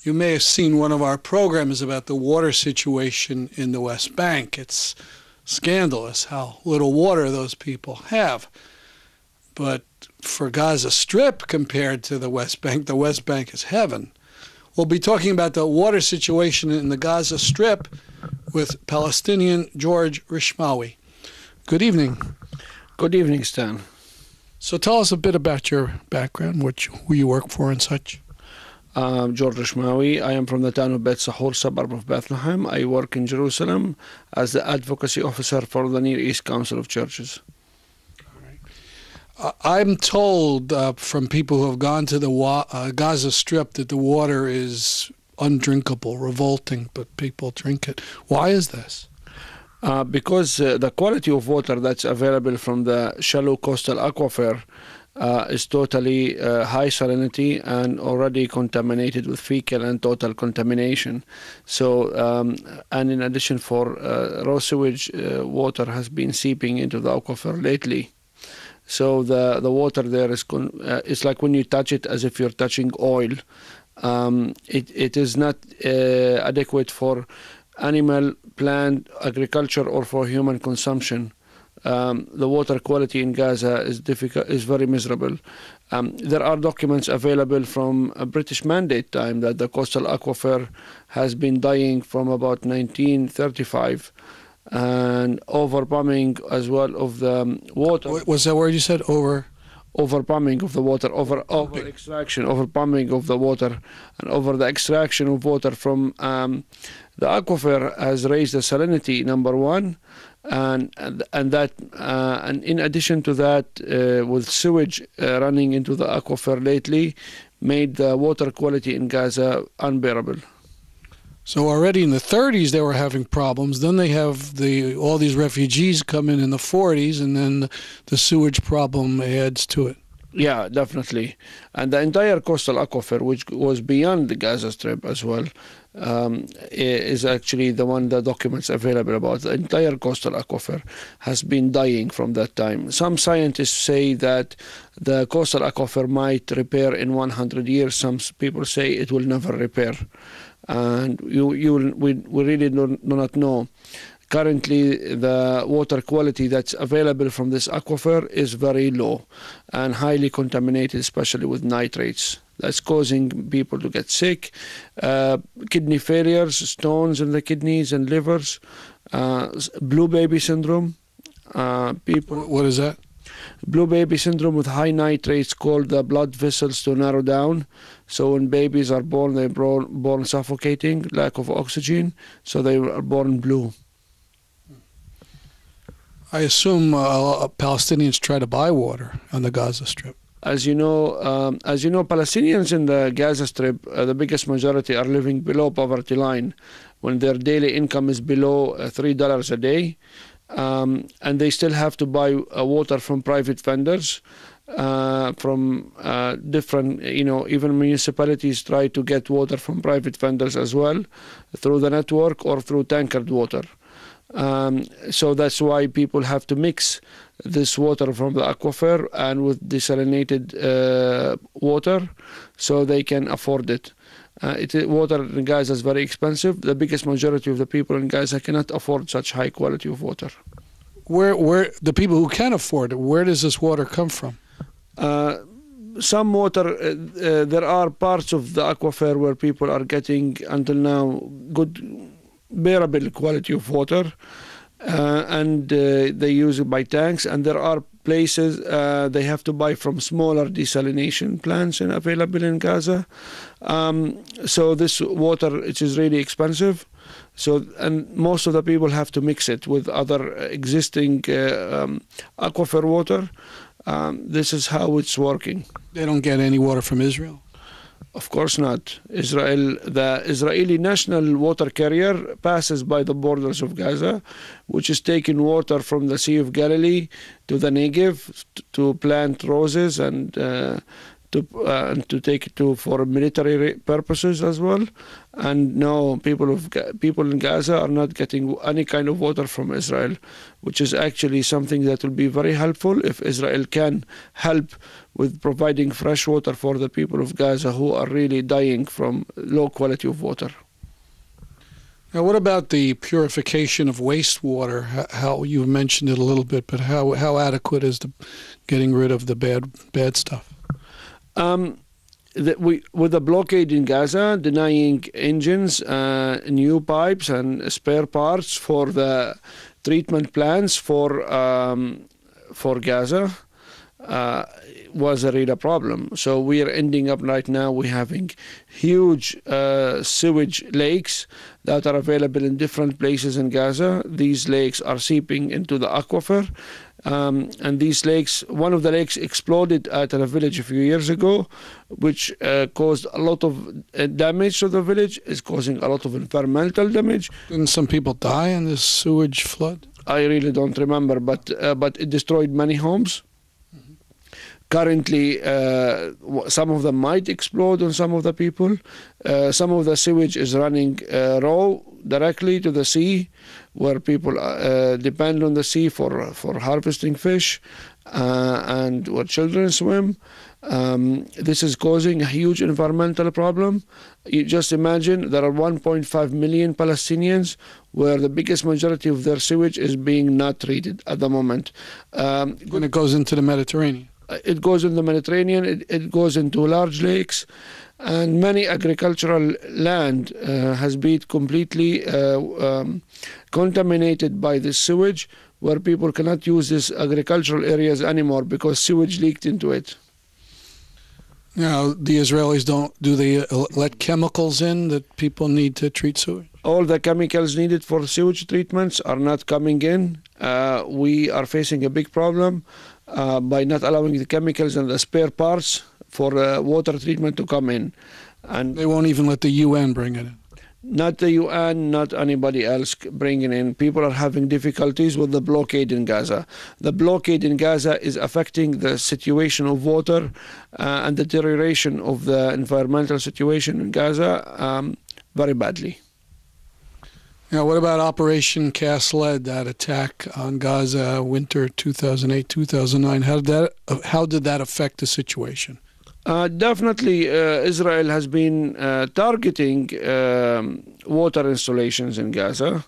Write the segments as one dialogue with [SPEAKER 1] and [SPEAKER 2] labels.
[SPEAKER 1] You may have seen one of our programs about the water situation in the West Bank. It's scandalous how little water those people have. But for Gaza Strip compared to the West Bank is heaven. We'll be talking about the water situation in the Gaza Strip with Palestinian George Rishmawi. Good evening.
[SPEAKER 2] Good evening, Stan.
[SPEAKER 1] So tell us a bit about your background, who you work for and such.
[SPEAKER 2] George Rishmawi. I am from the town of Bet Sahur, suburb of Bethlehem. I work in Jerusalem as the advocacy officer for the Near East Council of Churches.
[SPEAKER 1] I'm told from people who have gone to the Gaza Strip that the water is undrinkable, revolting, but people drink it. Why is this?
[SPEAKER 2] Because the quality of water that's available from the shallow coastal aquifer is totally high salinity and already contaminated with fecal and total contamination. So, and in addition, for raw sewage water has been seeping into the aquifer lately. So the water there is it's like when you touch it as if you're touching oil. It is not adequate for animal, plant, agriculture, or for human consumption. The water quality in Gaza is very miserable. There are documents available from a British Mandate time that the coastal aquifer has been dying from about 1935, and overpumping as well of the water.
[SPEAKER 1] Was that word you said?
[SPEAKER 2] Overpumping of the water, over extraction, overpumping of the water, and over the extraction of water from the aquifer has raised the salinity, number one, and in addition to that, with sewage running into the aquifer lately, made the water quality in Gaza unbearable.
[SPEAKER 1] So already in the 30s they were having problems. Then they have all these refugees come in the 40s, and then the sewage problem adds to it.
[SPEAKER 2] Yeah, definitely. And the entire coastal aquifer, which was beyond the Gaza Strip as well, is actually the one the documents available about. The entire coastal aquifer has been dying from that time. Some scientists say that the coastal aquifer might repair in 100 years. Some people say it will never repair. And we really do not know. Currently, the water quality that's available from this aquifer is very low and highly contaminated, especially with nitrates. That's causing people to get sick, kidney failures, stones in the kidneys and livers, blue baby syndrome.
[SPEAKER 1] What is that?
[SPEAKER 2] Blue baby syndrome with high nitrates called the blood vessels to narrow down. So when babies are born, they're born suffocating, lack of oxygen, so they are born blue.
[SPEAKER 1] I assume Palestinians try to buy water on the Gaza Strip.
[SPEAKER 2] As you know, Palestinians in the Gaza Strip, the biggest majority are living below poverty line, when their daily income is below $3 a day, and they still have to buy water from private vendors, from different, even municipalities try to get water from private vendors as well, through the network or through tankered water. So that's why people have to mix this water from the aquifer and with desalinated water so they can afford it. Water in Gaza is very expensive. The biggest majority of the people in Gaza cannot afford such high quality of water.
[SPEAKER 1] Where the people who can afford it, where does this water come from?
[SPEAKER 2] Some water, there are parts of the aquifer where people are getting, until now, good, bearable quality of water, and they use it by tanks, and there are places they have to buy from smaller desalination plants available in Gaza. So this water, it is really expensive. So, and most of the people have to mix it with other existing aquifer water. This is how it's working.
[SPEAKER 1] They don't get any water from Israel?
[SPEAKER 2] Of course not. The Israeli national water carrier passes by the borders of Gaza, which is taking water from the Sea of Galilee to the Negev to plant roses and to take it for military purposes as well. And now people in Gaza are not getting any kind of water from Israel, which is actually something that will be very helpful if Israel can help with providing fresh water for the people of Gaza who are really dying from low quality of water.
[SPEAKER 1] Now, what about the purification of wastewater? How you mentioned it a little bit, but how adequate is the getting rid of the bad stuff?
[SPEAKER 2] With the blockade in Gaza, denying engines, new pipes, and spare parts for the treatment plants for Gaza, was a real problem. So we are ending up right now, we're having huge sewage lakes that are available in different places in Gaza. These lakes are seeping into the aquifer. And these lakes, one of the lakes exploded at a village a few years ago, which caused a lot of damage to the village. It's causing a lot of environmental damage.
[SPEAKER 1] Didn't some people die in this sewage flood?
[SPEAKER 2] I really don't remember, but it destroyed many homes. Currently, some of them might explode on some of the people. Some of the sewage is running raw directly to the sea, where people depend on the sea for harvesting fish and where children swim. This is causing a huge environmental problem. You just imagine there are 1.5 million Palestinians where the biggest majority of their sewage is being not treated at the moment.
[SPEAKER 1] When it goes into the Mediterranean.
[SPEAKER 2] It goes in the Mediterranean, it goes into large lakes, and many agricultural land has been completely contaminated by this sewage, where people cannot use these agricultural areas anymore because sewage leaked into it.
[SPEAKER 1] Now, the Israelis do they let chemicals in that people need to treat sewage?
[SPEAKER 2] All the chemicals needed for sewage treatments are not coming in. We are facing a big problem by not allowing the chemicals and the spare parts for water treatment to come in. And
[SPEAKER 1] they won't even let the UN bring it in?
[SPEAKER 2] Not the UN, not anybody else bringing in. People are having difficulties with the blockade in Gaza. The blockade in Gaza is affecting the situation of water and the deterioration of the environmental situation in Gaza very badly.
[SPEAKER 1] Now, what about Operation Cast Lead, that attack on Gaza winter 2008-2009? How did that affect the situation?
[SPEAKER 2] Definitely, Israel has been targeting water installations in Gaza.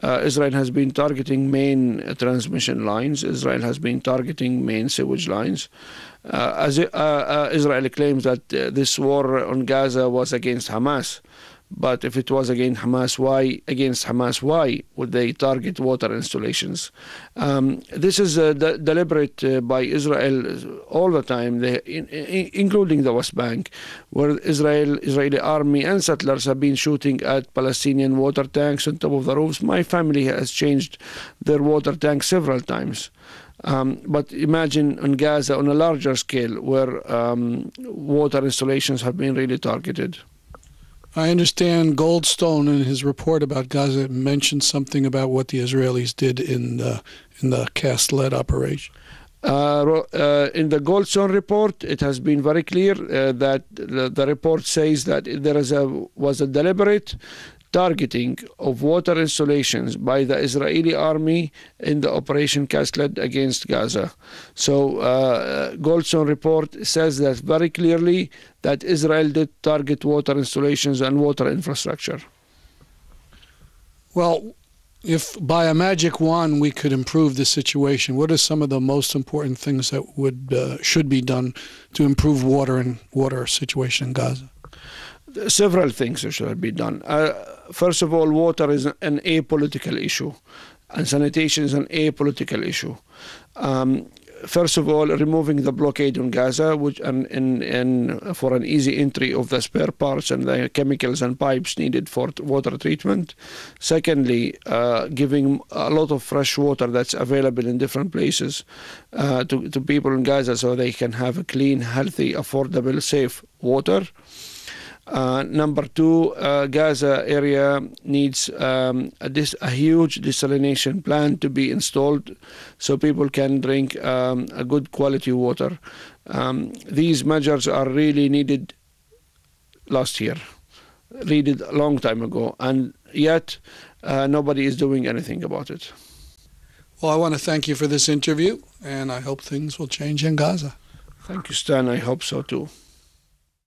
[SPEAKER 2] Israel has been targeting main transmission lines. Israel has been targeting main sewage lines. Israel claims that this war on Gaza was against Hamas. But if it was against Hamas, why would they target water installations? This is deliberate by Israel all the time, including the West Bank, where Israeli army and settlers have been shooting at Palestinian water tanks on top of the roofs. My family has changed their water tanks several times. But imagine in Gaza on a larger scale where water installations have been really targeted.
[SPEAKER 1] I understand Goldstone in his report about Gaza mentioned something about what the Israelis did in the Cast Lead operation.
[SPEAKER 2] In the Goldstone report, it has been very clear that the report says that there was a deliberate targeting of water installations by the Israeli army in the Operation Cast Lead against Gaza. So Goldstone report says that very clearly that Israel did target water installations and water infrastructure.
[SPEAKER 1] Well, if by a magic wand we could improve the situation, what are some of the most important things that should be done to improve water situation in Gaza?
[SPEAKER 2] Several things should be done. First of all, water is an apolitical issue, and sanitation is an apolitical issue. First of all, removing the blockade on Gaza, which for an easy entry of the spare parts and the chemicals and pipes needed for water treatment. Secondly, giving a lot of fresh water that's available in different places to people in Gaza so they can have a clean, healthy, affordable, safe water. Number two, Gaza area needs a huge desalination plant to be installed so people can drink a good quality water. These measures are really needed last year, needed a long time ago, and yet nobody is doing anything about it.
[SPEAKER 1] Well, I want to thank you for this interview, and I hope things will change in Gaza.
[SPEAKER 2] Thank you, Stan. I hope so too.